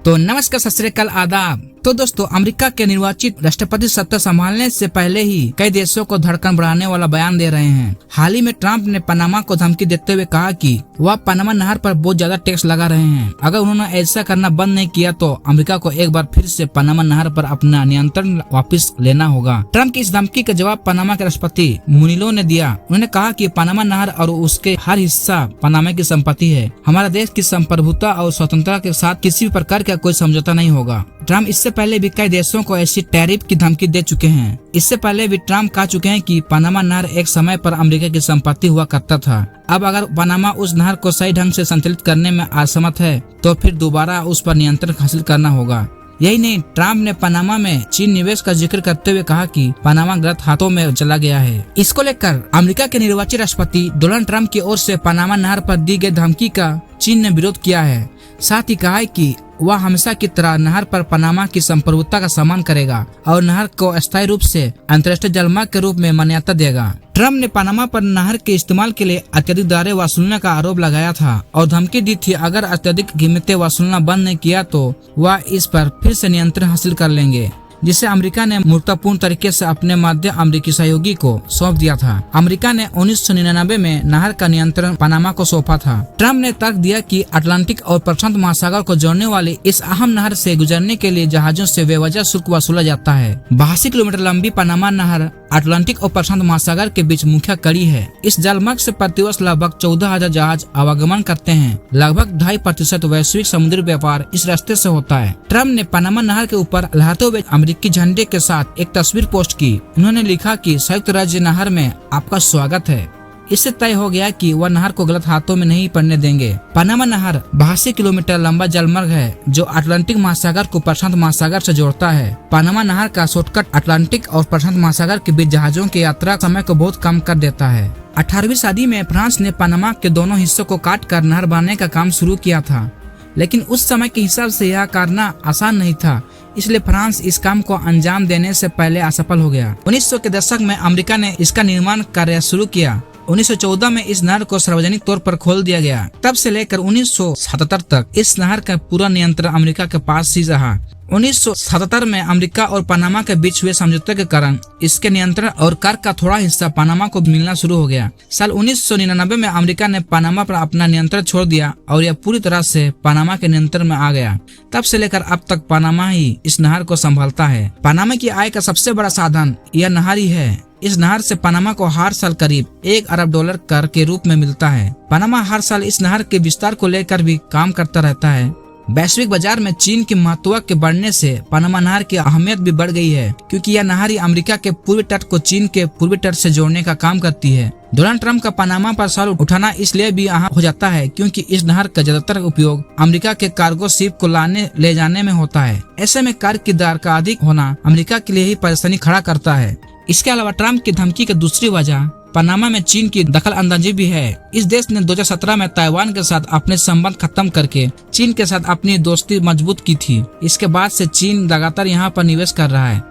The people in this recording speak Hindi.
तो नमस्कार, सत श्री अकाल, आदाब। तो दोस्तों, अमेरिका के निर्वाचित राष्ट्रपति सत्ता संभालने से पहले ही कई देशों को धड़कन बढ़ाने वाला बयान दे रहे हैं। हाल ही में ट्रंप ने पनामा को धमकी देते हुए कहा कि वह पनामा नहर पर बहुत ज्यादा टैक्स लगा रहे हैं। अगर उन्होंने ऐसा करना बंद नहीं किया तो अमेरिका को एक बार फिर से पनामा नहर पर अपना नियंत्रण वापस लेना होगा। ट्रंप की इस धमकी का जवाब पनामा के राष्ट्रपति मुनिलो ने दिया। उन्होंने कहा कि पनामा नहर और उसके हर हिस्सा पनामा की संपत्ति है। हमारा देश की संप्रभुता और स्वतंत्रता के साथ किसी भी प्रकार का कोई समझौता नहीं होगा। ट्रंप इससे पहले भी कई देशों को ऐसी टैरिफ की धमकी दे चुके हैं। इससे पहले भी ट्रंप कह चुके हैं कि पनामा नहर एक समय पर अमेरिका की संपत्ति हुआ करता था। अब अगर पनामा उस नहर को सही ढंग से संचालित करने में असमर्थ है तो फिर दोबारा उस पर नियंत्रण हासिल करना होगा। यही नहीं, ट्रंप ने पनामा में चीन निवेश का जिक्र करते हुए कहा कि पनामा गलत हाथों में चला गया है। इसको लेकर अमेरिका के निर्वाचित राष्ट्रपति डोनाल्ड ट्रंप की ओर से पनामा नहर पर दी गई धमकी का चीन ने विरोध किया है। साथ ही कहा है कि वह हमेशा की तरह नहर पर पनामा की संप्रभुता का सम्मान करेगा और नहर को अस्थायी रूप से अंतर्राष्ट्रीय जलमार्ग के रूप में मान्यता देगा। ट्रंप ने पनामा पर नहर के इस्तेमाल के लिए अत्यधिक दरें वसूलने का आरोप लगाया था और धमकी दी थी अगर अत्यधिक कीमतें वसूलना बंद नहीं किया तो वह इस पर फिर से नियंत्रण हासिल कर लेंगे, जिसे अमेरिका ने मूर्खतापूर्ण तरीके से अपने मध्य अमेरिकी सहयोगी को सौंप दिया था। अमेरिका ने 1999 में नहर का नियंत्रण पनामा को सौंपा था। ट्रंप ने तर्क दिया कि अटलांटिक और प्रशांत महासागर को जोड़ने वाली इस अहम नहर से गुजरने के लिए जहाजों से बेवजह शुल्क वसूला जाता है। 82 किलोमीटर लंबी पनामा नहर अटलांटिक और प्रशांत महासागर के बीच मुख्य कड़ी है। इस जलमार्ग से प्रतिवर्ष लगभग 14,000 जहाज आवागमन करते हैं। लगभग 2.5% वैश्विक समुद्री व्यापार इस रास्ते से होता है। ट्रंप ने पनामा नहर के ऊपर लहराते हुए अमेरिकी झंडे के साथ एक तस्वीर पोस्ट की। उन्होंने लिखा कि संयुक्त राज्य नहर में आपका स्वागत है। इससे तय हो गया कि वह नहर को गलत हाथों में नहीं पड़ने देंगे। पनामा नहर 82 किलोमीटर लंबा जलमार्ग है जो अटलांटिक महासागर को प्रशांत महासागर से जोड़ता है। पनामा नहर का शॉर्टकट अटलांटिक और प्रशांत महासागर के बीच जहाजों की यात्रा समय को बहुत कम कर देता है। 18वीं सदी में फ्रांस ने पनामा के दोनों हिस्सों को काट कर नहर बनाने का काम शुरू किया था, लेकिन उस समय के हिसाब से यह करना आसान नहीं था, इसलिए फ्रांस इस काम को अंजाम देने से पहले असफल हो गया। 1900 के दशक में अमेरिका ने इसका निर्माण कार्य शुरू किया। 1914 में इस नहर को सार्वजनिक तौर पर खोल दिया गया। तब से लेकर 1977 तक इस नहर का पूरा नियंत्रण अमेरिका के पास ही रहा। 1977 में अमेरिका और पनामा के बीच हुए समझौते के कारण इसके नियंत्रण और कर का थोड़ा हिस्सा पनामा को मिलना शुरू हो गया। साल 1999 में अमेरिका ने पनामा पर अपना नियंत्रण छोड़ दिया और यह पूरी तरह से पनामा के नियंत्रण में आ गया। तब से लेकर अब तक पनामा ही इस नहर को संभालता है। पनामा की आय का सबसे बड़ा साधन यह नहर ही है। इस नहर से पनामा को हर साल करीब $1 अरब कर के रूप में मिलता है। पनामा हर साल इस नहर के विस्तार को लेकर भी काम करता रहता है। वैश्विक बाजार में चीन के महत्व के बढ़ने से पनामा नहर की अहमियत भी बढ़ गई है, क्योंकि यह नहर ही अमेरिका के पूर्वी तट को चीन के पूर्वी तट से जोड़ने का काम करती है। डोनाल्ड ट्रंप का पनामा पर सवाल उठाना इसलिए भी अहम हो जाता है क्योंकि इस नहर का ज्यादातर उपयोग अमेरिका के कार्गो शिप को लाने ले जाने में होता है। ऐसे में कर की दर का अधिक होना अमेरिका के लिए ही परेशानी खड़ा करता है। इसके अलावा ट्रंप की धमकी की दूसरी वजह पनामा में चीन की दखल अंदाजी भी है। इस देश ने 2017 में ताइवान के साथ अपने संबंध खत्म करके चीन के साथ अपनी दोस्ती मजबूत की थी। इसके बाद से चीन लगातार यहाँ पर निवेश कर रहा है।